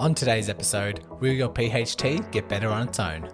On today's episode, will your PHT get better on its own?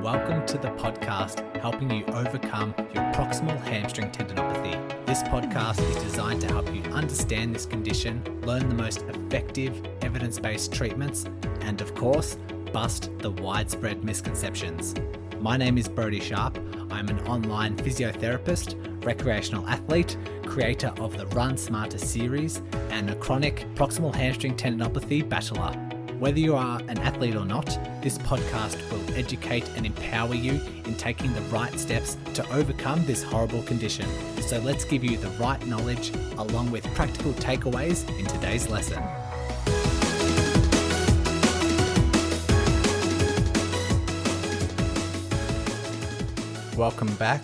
Welcome to the podcast helping you overcome your proximal hamstring tendinopathy. This podcast is designed to help you understand this condition, learn the most effective evidence-based treatments, and of course, bust the widespread misconceptions. My name is Brodie Sharpe. I'm an online physiotherapist, recreational athlete, creator of the Run Smarter series, and a chronic proximal hamstring tendinopathy battler. Whether you are an athlete or not, this podcast will educate and empower you in taking the right steps to overcome this horrible condition. So let's give you the right knowledge along with practical takeaways in today's lesson. Welcome back.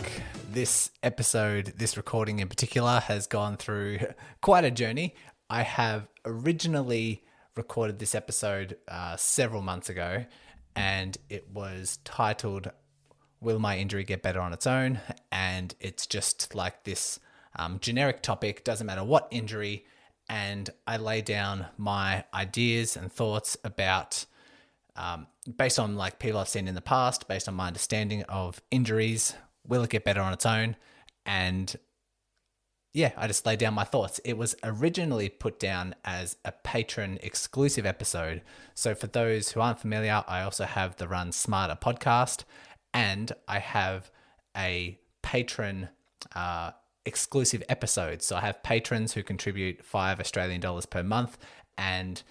This episode, this recording in particular, has gone through quite a journey. I have originally recorded this episode several months ago, and it was titled, Will My Injury Get Better on Its Own? And it's just like this generic topic, doesn't matter what injury, and I lay down my ideas and thoughts about based on like people I've seen in the past, based on my understanding of injuries, will it get better on its own? And yeah, I just laid down my thoughts. It was originally put down as a patron exclusive episode. So for those who aren't familiar, I also have the Run Smarter podcast, and I have a patron exclusive episode. So I have patrons who contribute $5 Australian per month, and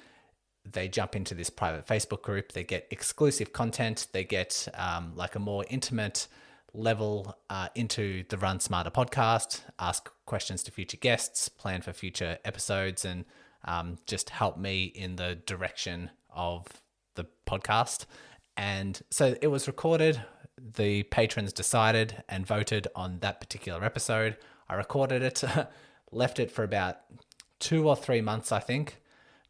they jump into this private Facebook group. They get exclusive content. They get like a more intimate level into the Run Smarter podcast, ask questions to future guests, plan for future episodes, and just help me in the direction of the podcast. And so it was recorded. The patrons decided and voted on that particular episode. I recorded it, left it for about 2 or 3 months, I think,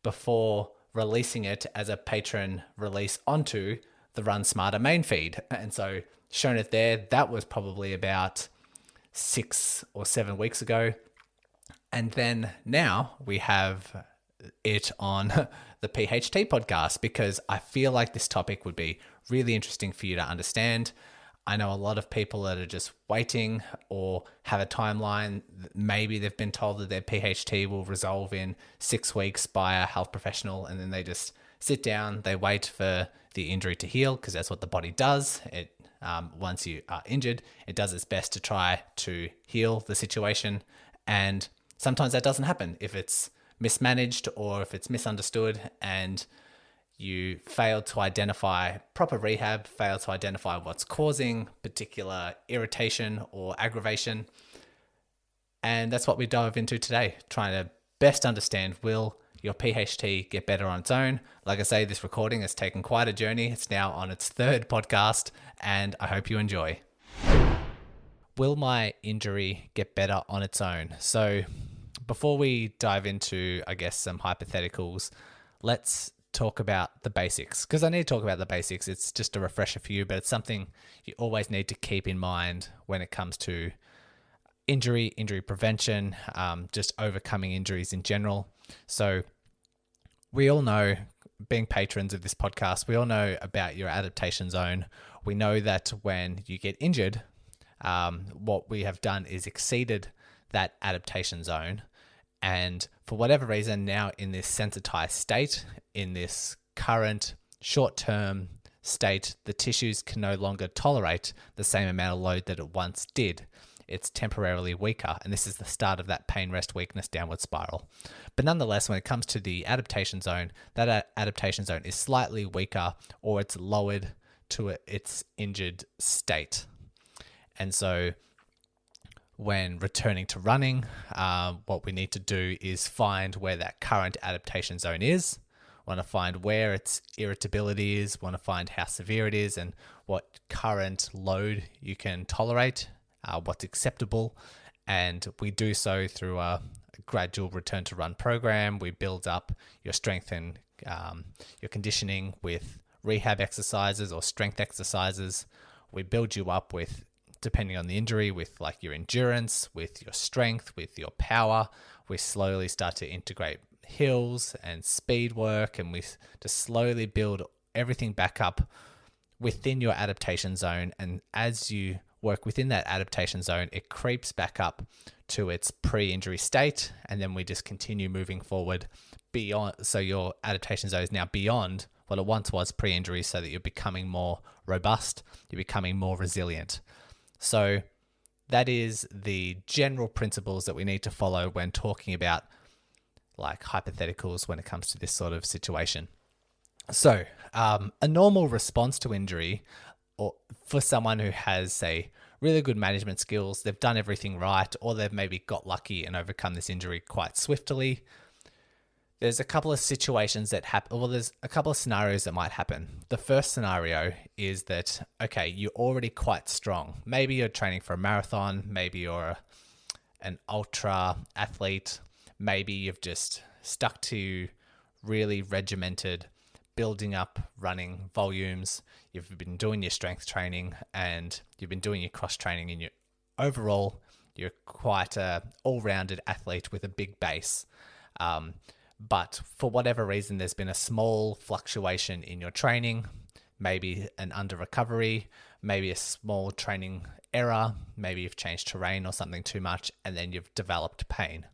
before releasing it as a patron release onto the Run Smarter main feed. And so shown it there, that was probably about 6 or 7 weeks ago. And then now we have it on the PHT podcast because I feel like this topic would be really interesting for you to understand. I know a lot of people that are just waiting or have a timeline. Maybe they've been told that their PHT will resolve in 6 weeks by a health professional, and then they just sit down, they wait for the injury to heal because that's what the body does. It once you are injured, it does its best to try to heal the situation. And sometimes that doesn't happen if it's mismanaged or if it's misunderstood and you fail to identify proper rehab, fail to identify what's causing particular irritation or aggravation. And that's what we dive into today, trying to best understand, will your PHT get better on its own? Like I say, this recording has taken quite a journey. It's now on its 3rd podcast, and I hope you enjoy. Will my injury get better on its own? So before we dive into, I guess, some hypotheticals, let's talk about the basics, because I need to talk about the basics. It's just a refresher for you, but it's something you always need to keep in mind when it comes to injury prevention, just overcoming injuries in general. So we all know, being patrons of this podcast, we all know about your adaptation zone. We know that when you get injured, what we have done is exceeded that adaptation zone. And for whatever reason, now in this sensitized state, in this current short-term state, the tissues can no longer tolerate the same amount of load that it once did. It's temporarily weaker, and this is the start of that pain, rest, weakness, downward spiral. But nonetheless, when it comes to the adaptation zone, that adaptation zone is slightly weaker, or it's lowered to its injured state. And so when returning to running, what we need to do is find where that current adaptation zone is. Want to find where its irritability is, want to find how severe it is, and what current load you can tolerate, what's acceptable. And we do so through a gradual return to run program. We build up your strength and your conditioning with rehab exercises or strength exercises. We build you up with, depending on the injury, with like your endurance, with your strength, with your power. We slowly start to integrate hills and speed work, and we just slowly build everything back up within your adaptation zone. And as you work within that adaptation zone, it creeps back up to its pre-injury state, and then we just continue moving forward beyond. So your adaptation zone is now beyond what it once was pre-injury, so that you're becoming more robust, you're becoming more resilient. So that is the general principles that we need to follow when talking about like hypotheticals when it comes to this sort of situation. So a normal response to injury, or for someone who has, say, really good management skills, they've done everything right, or they've maybe got lucky and overcome this injury quite swiftly, there's a couple of situations that happen. Well, there's a couple of scenarios that might happen. The first scenario is that, okay, you're already quite strong. Maybe you're training for a marathon. Maybe you're an ultra athlete. Maybe you've just stuck to really regimented building up running volumes. You've been doing your strength training and you've been doing your cross training, and you're quite a all-rounded athlete with a big base. But for whatever reason, there's been a small fluctuation in your training, maybe an under recovery, maybe a small training error, maybe you've changed terrain or something too much, and then you've developed pain.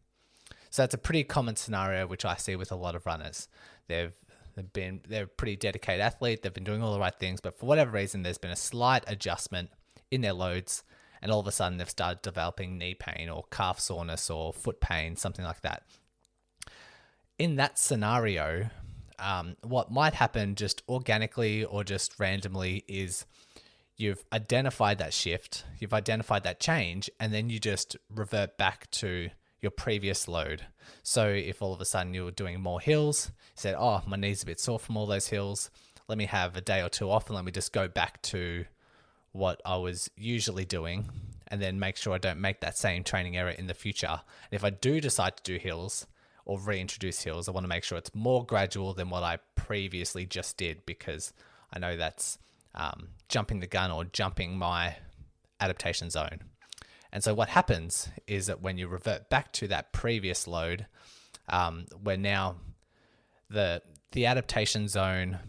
So that's a pretty common scenario, which I see with a lot of runners. They're a pretty dedicated athlete. They've been doing all the right things, but for whatever reason, there's been a slight adjustment in their loads, and all of a sudden they've started developing knee pain or calf soreness or foot pain, something like that. In that scenario, what might happen just organically or just randomly is you've identified that shift, you've identified that change, and then you just revert back to your previous load. So if all of a sudden you were doing more hills, you said, oh, my knee's a bit sore from all those hills, let me have a day or two off and let me just go back to what I was usually doing, and then make sure I don't make that same training error in the future. And if I do decide to do hills or reintroduce hills, I want to make sure it's more gradual than what I previously just did, because I know that's jumping the gun or jumping my adaptation zone. And so what happens is that when you revert back to that previous load, where now the adaptation zone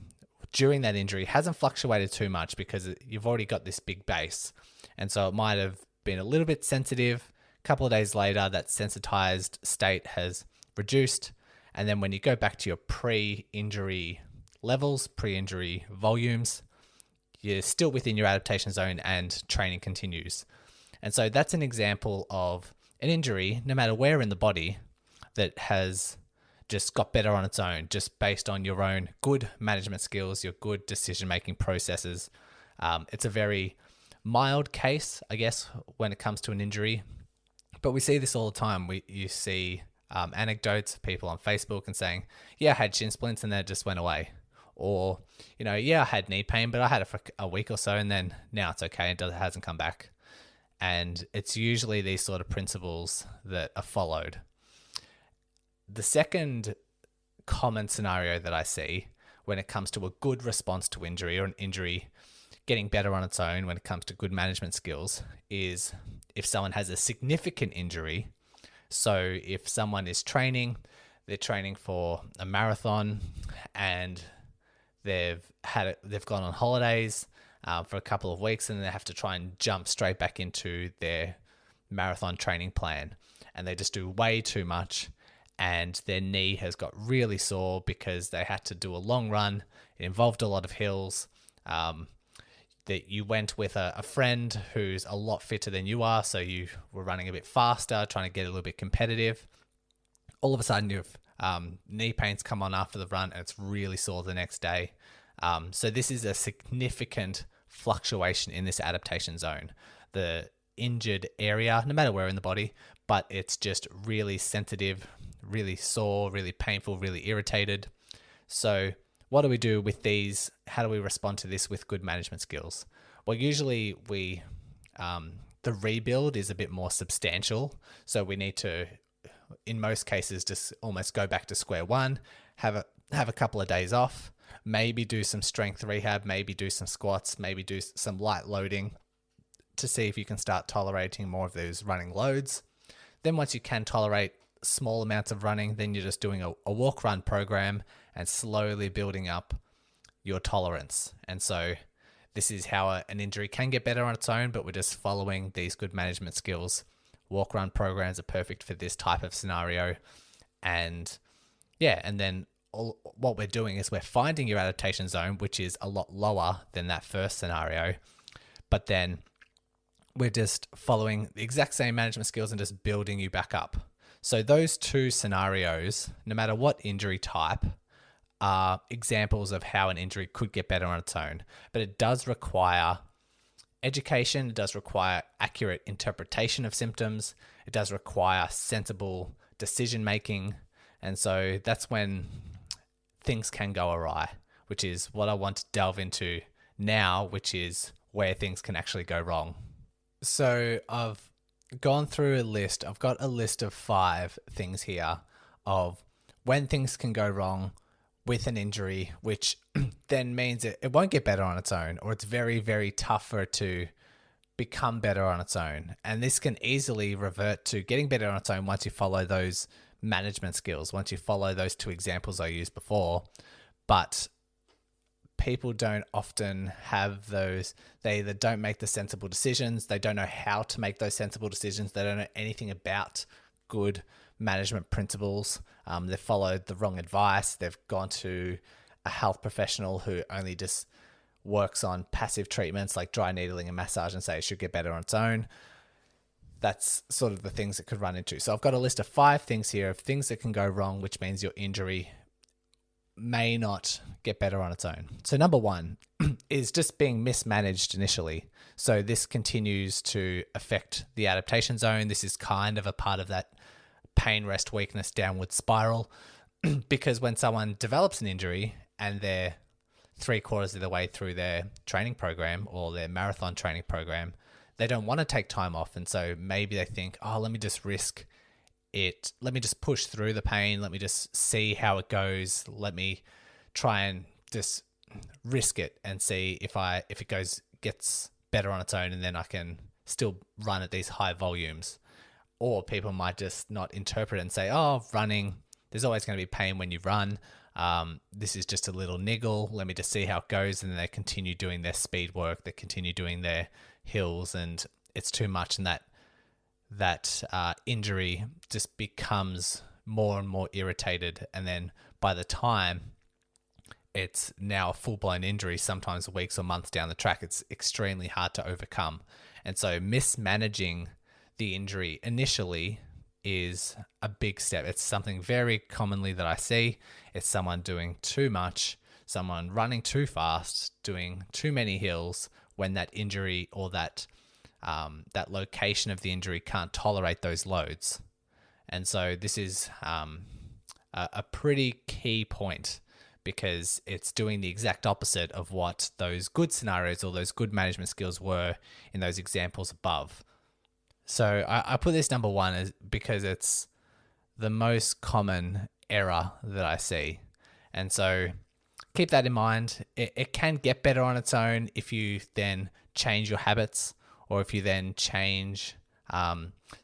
during that injury hasn't fluctuated too much because you've already got this big base. And so it might have been a little bit sensitive. A couple of days later, that sensitized state has reduced. And then when you go back to your pre-injury levels, pre-injury volumes, you're still within your adaptation zone and training continues. And so that's an example of an injury, no matter where in the body, that has just got better on its own, just based on your own good management skills, your good decision-making processes. It's a very mild case, I guess, when it comes to an injury. But we see this all the time. You see anecdotes of people on Facebook and saying, yeah, I had shin splints and then it just went away. Or, yeah, I had knee pain, but I had it for a week or so and then now it's okay and it hasn't come back. And it's usually these sort of principles that are followed. The second common scenario that I see when it comes to a good response to injury, or an injury getting better on its own when it comes to good management skills, is if someone has a significant injury. So if someone is training, they're training for a marathon and they've gone on holidays for a couple of weeks, and they have to try and jump straight back into their marathon training plan, and they just do way too much, and their knee has got really sore because they had to do a long run. It involved a lot of hills. That you went with a friend who's a lot fitter than you are, so you were running a bit faster, trying to get a little bit competitive. All of a sudden, you've knee pains come on after the run, and it's really sore the next day. So this is a significant fluctuation in this adaptation zone. The injured area, no matter where in the body, but it's just really sensitive, really sore, really painful, really irritated. So what do we do with these? How do we respond to this with good management skills? Well, usually the rebuild is a bit more substantial. So we need to, in most cases, just almost go back to square one, have a couple of days off, maybe do some strength rehab, maybe do some squats, maybe do some light loading to see if you can start tolerating more of those running loads. Then once you can tolerate small amounts of running, then you're just doing a walk run program and slowly building up your tolerance. And so this is how an injury can get better on its own, but we're just following these good management skills. Walk run programs are perfect for this type of scenario. And then what we're doing is we're finding your adaptation zone, which is a lot lower than that first scenario. But then we're just following the exact same management skills and just building you back up. So those two scenarios, no matter what injury type, are examples of how an injury could get better on its own. But it does require education, it does require accurate interpretation of symptoms, it does require sensible decision making. And so that's when things can go awry, which is what I want to delve into now, which is where things can actually go wrong. So I've gone through a list. I've got a list of 5 things here of when things can go wrong with an injury, which then means it won't get better on its own, or it's very, very tough for it to become better on its own. And this can easily revert to getting better on its own once you follow those management skills, once you follow those 2 examples I used before. But people don't often have those. They either don't make the sensible decisions, they don't know how to make those sensible decisions, they don't know anything about good management principles. They've followed the wrong advice. They've gone to a health professional who only just works on passive treatments like dry needling and massage and say it should get better on its own. That's sort of the things it could run into. So I've got a list of 5 things here of things that can go wrong, which means your injury may not get better on its own. So number 1 is just being mismanaged initially. So this continues to affect the adaptation zone. This is kind of a part of that pain, rest, weakness, downward spiral, because when someone develops an injury and they're 3/4 of the way through their training program or their marathon training program, they don't want to take time off. And so maybe they think, oh, let me just risk it. Let me just push through the pain. Let me just see how it goes. Let me try and just risk it and see if it gets better on its own, and then I can still run at these high volumes. Or people might just not interpret it and say, oh, running, there's always going to be pain when you run. This is just a little niggle. Let me just see how it goes. And then they continue doing their speed work. They continue doing their hills, and it's too much. And that injury just becomes more and more irritated. And then by the time it's now a full-blown injury, sometimes weeks or months down the track, it's extremely hard to overcome. And so mismanaging the injury initially is a big step. It's something very commonly that I see. It's someone doing too much, someone running too fast, doing too many hills when that injury or that location of the injury can't tolerate those loads. And so this is a pretty key point, because it's doing the exact opposite of what those good scenarios or those good management skills were in those examples above. So I put this number 1 as because it's the most common error that I see. And so keep that in mind. It can get better on its own if you then change your habits, or if you then change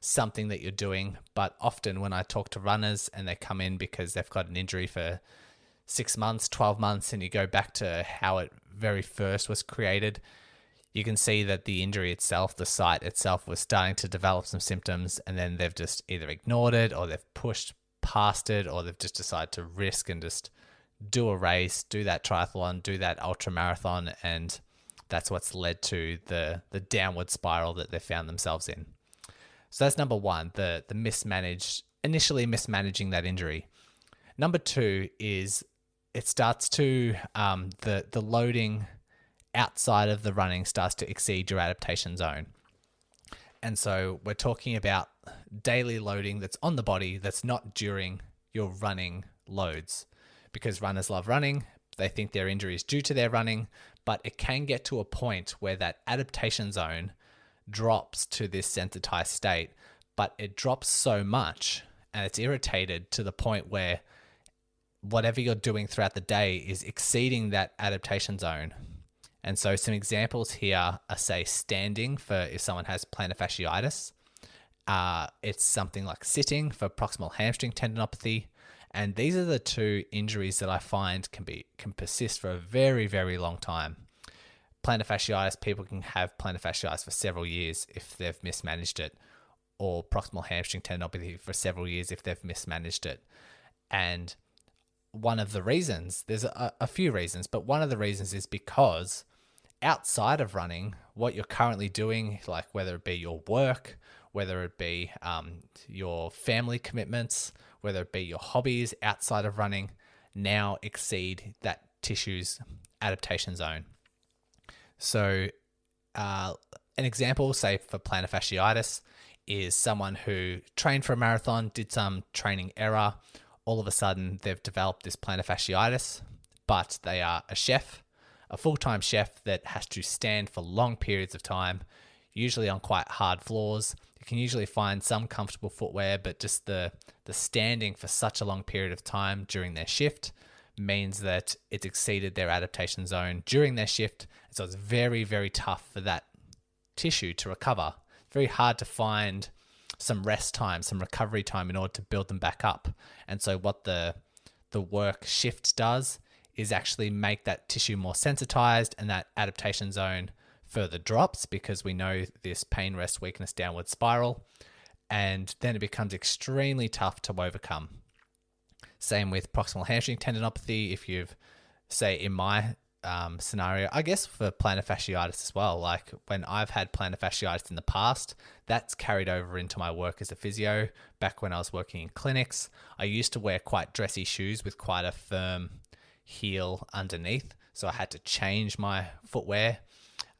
something that you're doing. But often when I talk to runners and they come in because they've got an injury for 6 months, 12 months, and you go back to how it very first was created, you can see that the injury itself, the site itself, was starting to develop some symptoms, and then they've just either ignored it, or they've pushed past it, or they've just decided to risk and just do a race, do that triathlon, do that ultra marathon, and that's what's led to the downward spiral that they found themselves in. So that's number 1, the initially mismanaging that injury. Number 2 is it starts to, the loading outside of the running starts to exceed your adaptation zone. And so we're talking about daily loading that's on the body that's not during your running loads, because runners love running. They think their injury is due to their running, but it can get to a point where that adaptation zone drops to this sensitized state, but it drops so much and it's irritated to the point where whatever you're doing throughout the day is exceeding that adaptation zone. And so some examples here are, say, standing, for if someone has plantar fasciitis, It's something like sitting for proximal hamstring tendinopathy. And these are the two injuries that I find can persist for a very, very long time. Plantar fasciitis, people can have plantar fasciitis for several years if they've mismanaged it, or proximal hamstring tendinopathy for several years if they've mismanaged it. And one of the reasons, there's a few reasons, but one of the reasons is because outside of running, what you're currently doing, like whether it be your work, whether it be your family commitments, whether it be your hobbies outside of running, now exceed that tissue's adaptation zone. So an example, say for plantar fasciitis, is someone who trained for a marathon, did some training error, all of a sudden they've developed this plantar fasciitis, but they are a chef, a full-time chef that has to stand for long periods of time, usually on quite hard floors. You can usually find some comfortable footwear, but just the standing for such a long period of time during their shift means that it's exceeded their adaptation zone during their shift. And so it's very, very tough for that tissue to recover. It's very hard to find some rest time, some recovery time in order to build them back up. And so what the work shift does is actually make that tissue more sensitized, and that adaptation zone further drops because we know this pain, rest, weakness, downward spiral, and then it becomes extremely tough to overcome. Same with proximal hamstring tendinopathy. If you've, say in my scenario, I guess for plantar fasciitis as well, like when I've had plantar fasciitis in the past, that's carried over into my work as a physio. Back when I was working in clinics, I used to wear quite dressy shoes with quite a firm heel underneath, so I had to change my footwear.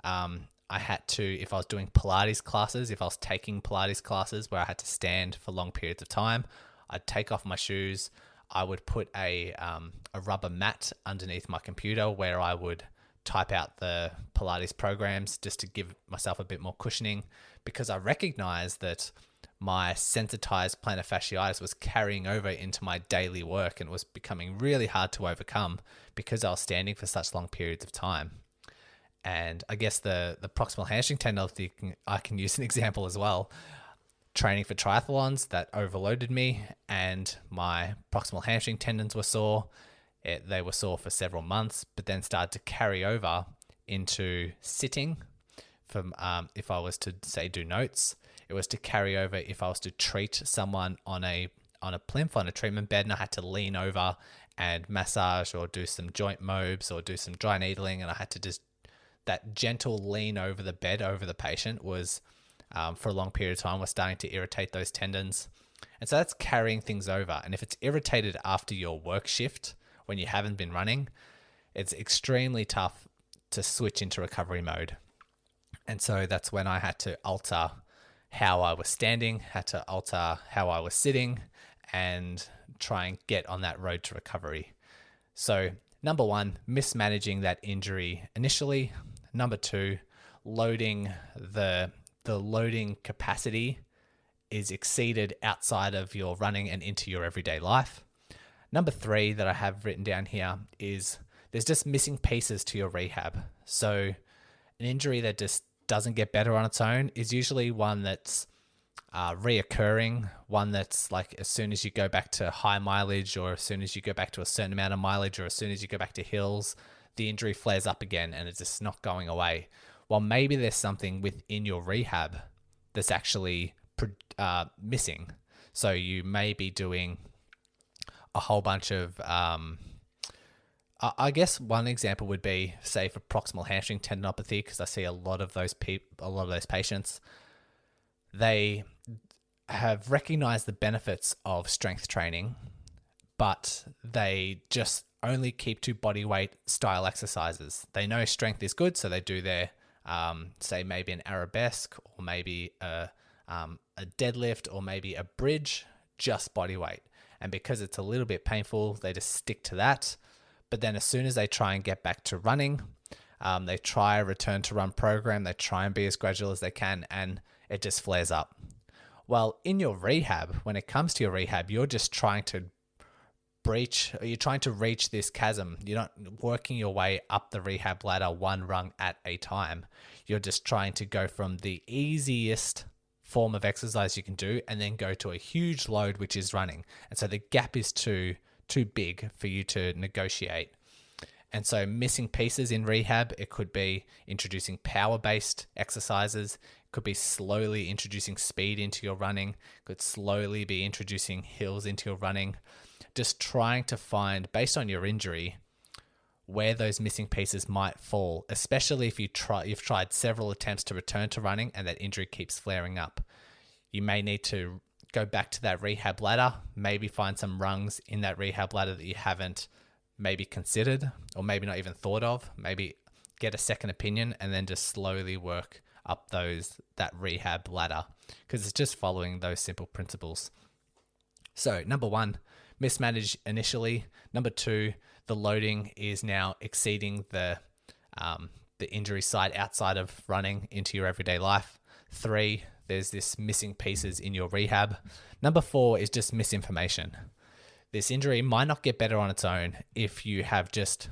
I had to, if I was doing Pilates classes, if I was taking Pilates classes where I had to stand for long periods of time, I'd take off my shoes. I would put a rubber mat underneath my computer where I would type out the Pilates programs just to give myself a bit more cushioning, because I recognized that my sensitized plantar fasciitis was carrying over into my daily work and was becoming really hard to overcome because I was standing for such long periods of time. And I guess the proximal hamstring tendinopathy, I can use an example as well. Training for triathlons, that overloaded me and my proximal hamstring tendons were sore. They were sore for several months, but then started to carry over into sitting. From if I was to say do notes, it was to carry over if I was to treat someone on a plinth, on a treatment bed, and I had to lean over and massage or do some joint mobs or do some dry needling, and I had to just, that gentle lean over the bed over the patient was for a long period of time was starting to irritate those tendons. And so that's carrying things over. And if it's irritated after your work shift, when you haven't been running, it's extremely tough to switch into recovery mode. And so that's when I had to alter how I was standing, had to alter how I was sitting, and try and get on that road to recovery. So number one, mismanaging that injury initially. Number two, loading the loading capacity is exceeded outside of your running and into your everyday life. Number three that I have written down here is there's just missing pieces to your rehab. So an injury that just doesn't get better on its own is usually one that's reoccurring, one that's like as soon as you go back to high mileage, or as soon as you go back to a certain amount of mileage, or as soon as you go back to hills, the injury flares up again and it's just not going away. Well, maybe there's something within your rehab that's actually missing. So you may be doing a whole bunch of, I guess one example would be, say, for proximal hamstring tendinopathy, because I see a lot of those patients, they have recognized the benefits of strength training, but they just only keep to body weight style exercises. They know strength is good, so they do their say maybe an arabesque, or maybe a deadlift, or maybe a bridge, just body weight. And because it's a little bit painful, they just stick to that. But then as soon as they try and get back to running, they try a return to run program, they try and be as gradual as they can, and it just flares up. Well, in your rehab, when it comes to your rehab, you're just trying to reach this chasm. You're not working your way up the rehab ladder one rung at a time. You're just trying to go from the easiest form of exercise you can do and then go to a huge load, which is running. And so the gap is too big for you to negotiate. And so missing pieces in rehab, it could be introducing power-based exercises, it could be slowly introducing speed into your running, it could slowly be introducing hills into your running, just trying to find, based on your injury, where those missing pieces might fall, especially if you've tried several attempts to return to running and that injury keeps flaring up. You may need to go back to that rehab ladder, maybe find some rungs in that rehab ladder that you haven't maybe considered or maybe not even thought of, maybe get a second opinion and then just slowly work up that rehab ladder, because it's just following those simple principles. So number 1, mismanage initially. Number 2, the loading is now exceeding the injury site outside of running into your everyday life. 3, there's this missing pieces in your rehab. Number 4 is just misinformation. This injury might not get better on its own if you have just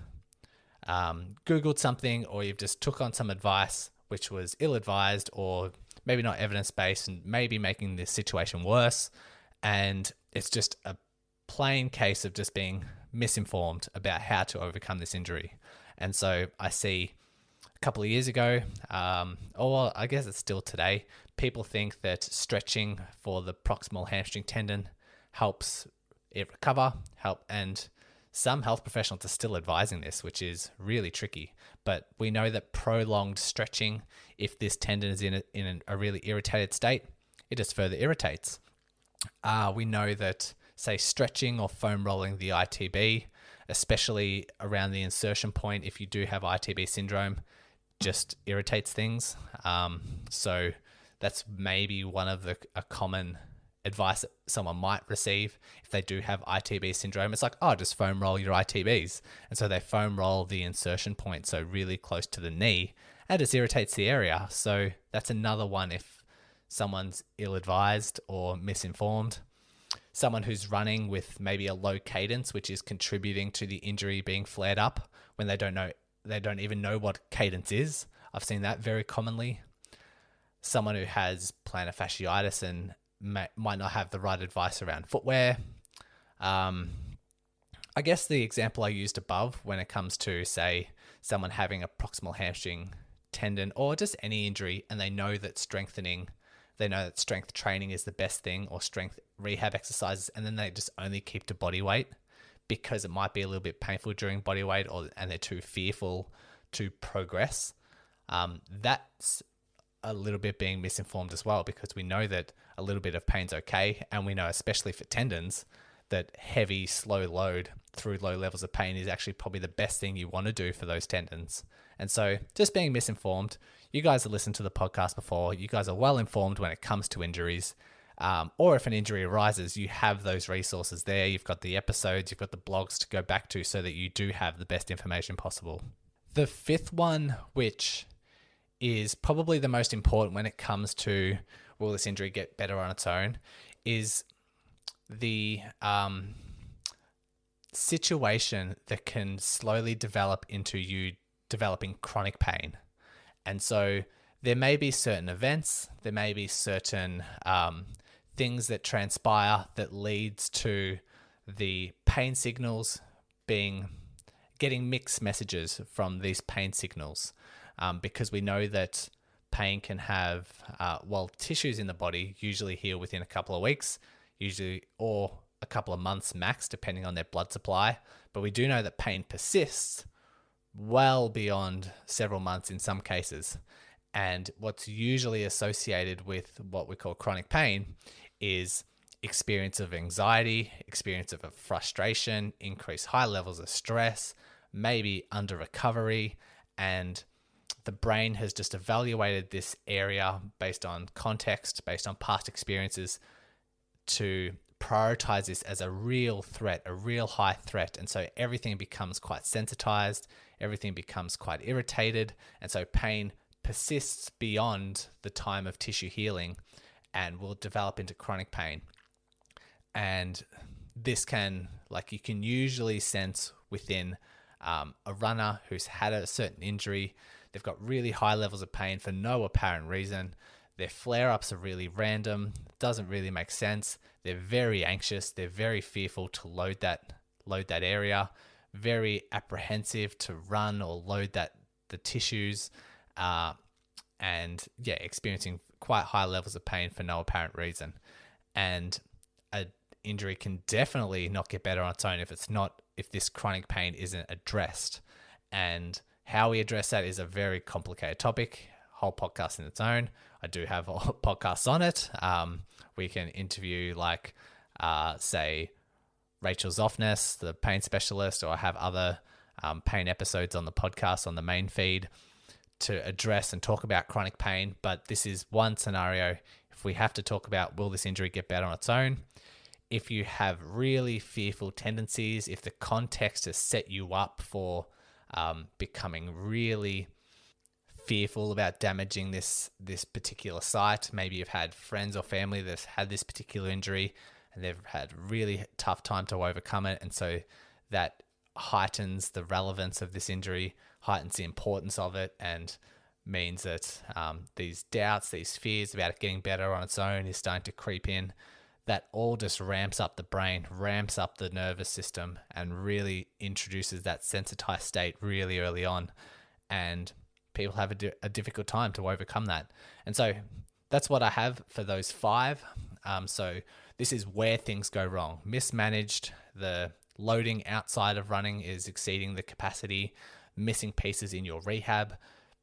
Googled something, or you've just took on some advice which was ill-advised or maybe not evidence-based and maybe making the situation worse. And it's just a plain case of just being misinformed about how to overcome this injury. And so I see a couple of years ago, or I guess it's still today, people think that stretching for the proximal hamstring tendon helps it recover, and some health professionals are still advising this, which is really tricky. But we know that prolonged stretching, if this tendon is in a really irritated state, it just further irritates. We know that, say, stretching or foam rolling the ITB, especially around the insertion point, if you do have ITB syndrome, just irritates things. So that's maybe one of a common advice that someone might receive if they do have ITB syndrome. It's like, oh, just foam roll your ITBs. And so they foam roll the insertion point, so really close to the knee, and it just irritates the area. So that's another one if someone's ill-advised or misinformed. Someone who's running with maybe a low cadence, which is contributing to the injury being flared up when they don't even know what cadence is. I've seen that very commonly. Someone who has plantar fasciitis and might not have the right advice around footwear. I guess the example I used above when it comes to, say, someone having a proximal hamstring tendon or just any injury, and they know that strength training is the best thing, or strength rehab exercises, and then they just only keep to body weight because it might be a little bit painful during body weight, and they're too fearful to progress. That's a little bit being misinformed as well, because we know that a little bit of pain's okay, and we know, especially for tendons, that heavy, slow load through low levels of pain is actually probably the best thing you want to do for those tendons. And so just being misinformed. You guys have listened to the podcast before. You guys are well informed when it comes to injuries. Or if an injury arises, you have those resources there. You've got the episodes, you've got the blogs to go back to so that you do have the best information possible. The 5th one, which is probably the most important when it comes to will this injury get better on its own, is the situation that can slowly develop into you developing chronic pain. And so there may be certain events, there may be certain things that transpire that leads to the pain signals getting mixed messages from these pain signals. Because we know that pain can have, tissues in the body usually heal within a couple of weeks, or a couple of months max, depending on their blood supply. But we do know that pain persists well beyond several months in some cases. And what's usually associated with what we call chronic pain is experience of anxiety, experience of frustration, increased high levels of stress, maybe under recovery, and the brain has just evaluated this area based on context, based on past experiences, to prioritize this as a real threat, a real high threat. And so everything becomes quite sensitized, everything becomes quite irritated. And so pain persists beyond the time of tissue healing and will develop into chronic pain. And this you can usually sense within a runner who's had a certain injury. They've got really high levels of pain for no apparent reason. Their flare-ups are really random, doesn't really make sense. They're very anxious, they're very fearful to load that area, very apprehensive to run or load the tissues, and experiencing quite high levels of pain for no apparent reason. And an injury can definitely not get better on its own if this chronic pain isn't addressed. And how we address that is a very complicated topic, whole podcast in its own. I do have podcasts on it. We can interview say Rachel Zoffness, the pain specialist, or I have other pain episodes on the podcast on the main feed to address and talk about chronic pain. But this is one scenario. If we have to talk about, will this injury get better on its own? If you have really fearful tendencies, if the context has set you up for becoming really fearful about damaging this particular site, maybe you've had friends or family that's had this particular injury and they've had really tough time to overcome it, and so that heightens the relevance of this injury, heightens the importance of it, and means that these doubts, these fears about it getting better on its own is starting to creep in. That all just ramps up the brain, ramps up the nervous system, and really introduces that sensitized state really early on. And people have a difficult time to overcome that. And so that's what I have for those 5. So this is where things go wrong. Mismanaged, the loading outside of running is exceeding the capacity, missing pieces in your rehab,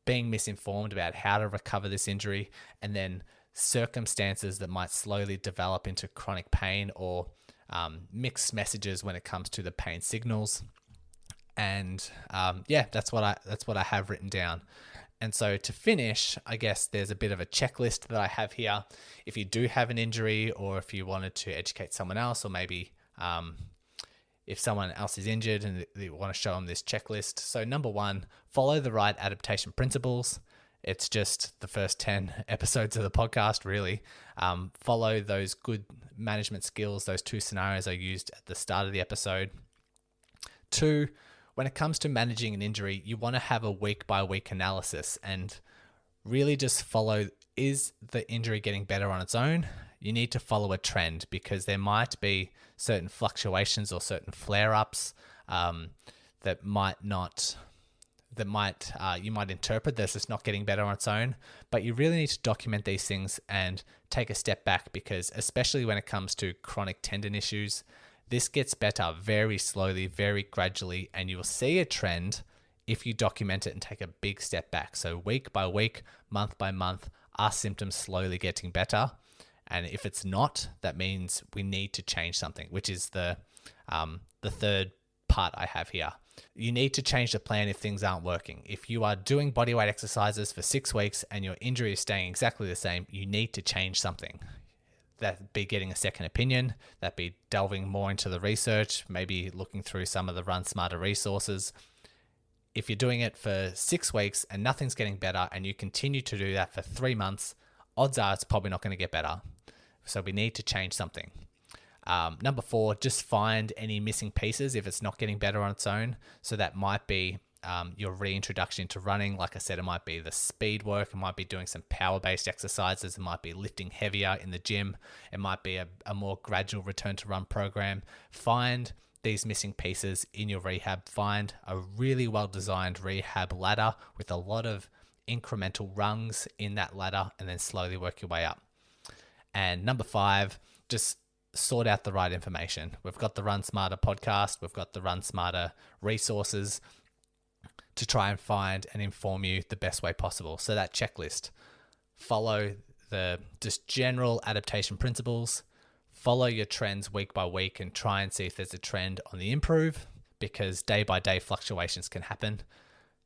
being misinformed about how to recover this injury, and then circumstances that might slowly develop into chronic pain or mixed messages when it comes to the pain signals. And that's what I have written down. And so to finish, I guess there's a bit of a checklist that I have here. If you do have an injury, or if you wanted to educate someone else, or maybe if someone else is injured and you want to show them this checklist. So number 1, follow the right adaptation principles. It's just the first 10 episodes of the podcast, really. Follow those good management skills, those 2 scenarios I used at the start of the episode. 2, when it comes to managing an injury, you want to have a week-by-week analysis and really just follow, is the injury getting better on its own? You need to follow a trend, because there might be certain fluctuations or certain flare-ups that you might interpret this as not getting better on its own, but you really need to document these things and take a step back, because especially when it comes to chronic tendon issues, this gets better very slowly, very gradually, and you will see a trend if you document it and take a big step back. So week by week, month by month, are symptoms slowly getting better? And if it's not, that means we need to change something, which is the third part I have here. You need to change the plan if things aren't working. If you are doing bodyweight exercises for 6 weeks and your injury is staying exactly the same, you need to change something. That'd be getting a second opinion, that'd be delving more into the research, maybe looking through some of the Run Smarter resources. If you're doing it for 6 weeks and nothing's getting better, and you continue to do that for 3 months, odds are it's probably not going to get better. So we need to change something. Number 4, just find any missing pieces if it's not getting better on its own. So that might be your reintroduction to running. Like I said, it might be the speed work. It might be doing some power-based exercises. It might be lifting heavier in the gym. It might be a more gradual return to run program. Find these missing pieces in your rehab. Find a really well-designed rehab ladder with a lot of incremental rungs in that ladder, and then slowly work your way up. And number 5, just sort out the right information. We've got the Run Smarter podcast. We've got the Run Smarter resources to try and find and inform you the best way possible. So that checklist, follow the just general adaptation principles, follow your trends week by week and try and see if there's a trend on the improve, because day by day fluctuations can happen.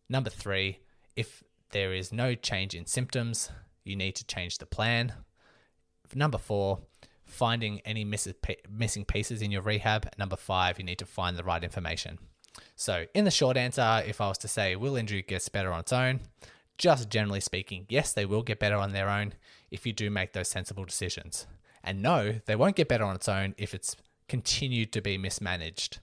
Number 3, if there is no change in symptoms, you need to change the plan. Number 4, finding any missing pieces in your rehab. Number 5, you need to find the right information. So in the short answer, if I was to say, will injury get better on its own? Just generally speaking, yes, they will get better on their own if you do make those sensible decisions. And no, they won't get better on its own if it's continued to be mismanaged.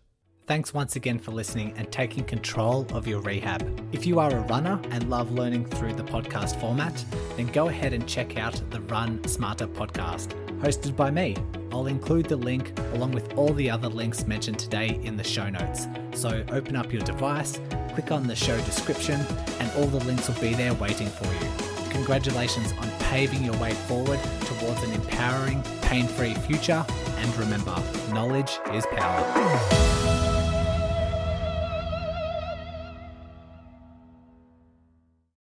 Thanks once again for listening and taking control of your rehab. If you are a runner and love learning through the podcast format, then go ahead and check out the Run Smarter podcast, hosted by me. I'll include the link along with all the other links mentioned today in the show notes. So open up your device, click on the show description, and all the links will be there waiting for you. Congratulations on paving your way forward towards an empowering, pain-free future. And remember, knowledge is power.